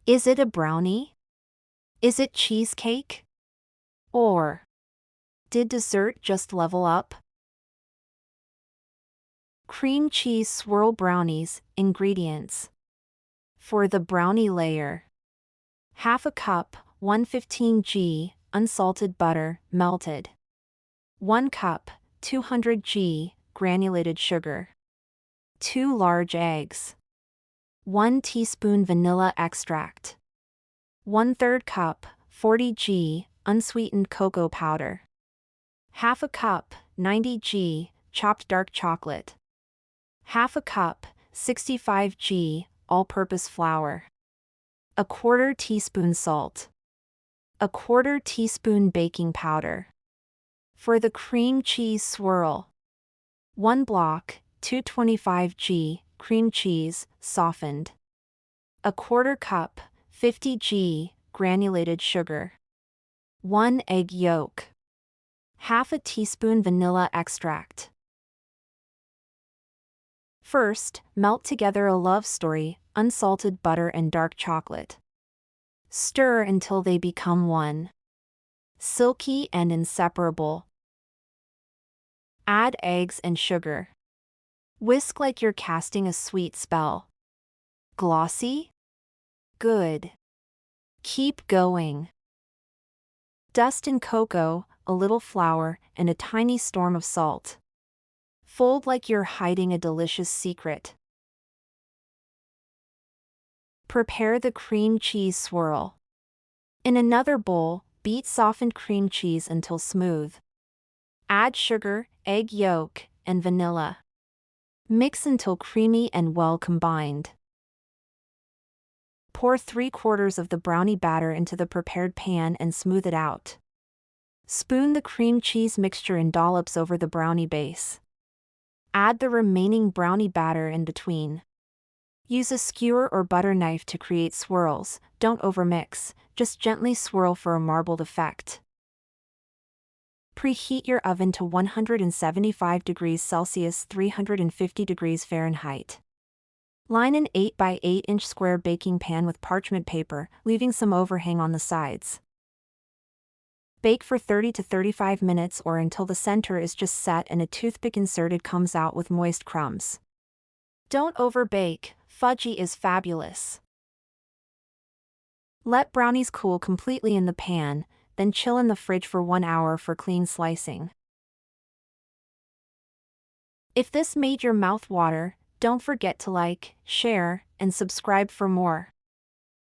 Is it a brownie? Is it cheesecake? Or did dessert just level up? Cream Cheese Swirl Brownies. Ingredients. For the brownie layer: half a cup, 115 g, unsalted butter, melted. 1 cup, 200 g, granulated sugar. 2 large eggs. 1 teaspoon vanilla extract. 1/3 cup, 40 g, unsweetened cocoa powder. Half a cup, 90 g, chopped dark chocolate. Half a cup, 65 g, all-purpose flour. 1/4 teaspoon salt. 1/4 teaspoon baking powder. For the cream cheese swirl: 1 block, 225 g, cream cheese, softened. 1/4 cup, 50 g, granulated sugar. 1 egg yolk. Half a teaspoon vanilla extract. First, melt together a love story, unsalted butter and dark chocolate. Stir until they become one, silky and inseparable. Add eggs and sugar. Whisk like you're casting a sweet spell. Glossy? Good. Keep going. Dust in cocoa, a little flour, and a tiny storm of salt. Fold like you're hiding a delicious secret. Prepare the cream cheese swirl. In another bowl, beat softened cream cheese until smooth. Add sugar, egg yolk, and vanilla. Mix until creamy and well combined. Pour 3/4 of the brownie batter into the prepared pan and smooth it out. Spoon the cream cheese mixture in dollops over the brownie base. Add the remaining brownie batter in between. Use a skewer or butter knife to create swirls. Don't overmix, just gently swirl for a marbled effect. Preheat your oven to 175 degrees Celsius, 350 degrees Fahrenheit. Line an 8 by 8 inch square baking pan with parchment paper, leaving some overhang on the sides. Bake for 30 to 35 minutes or until the center is just set and a toothpick inserted comes out with moist crumbs. Don't overbake, fudgy is fabulous. Let brownies cool completely in the pan, then chill in the fridge for 1 hour for clean slicing. If this made your mouth water, don't forget to like, share, and subscribe for more.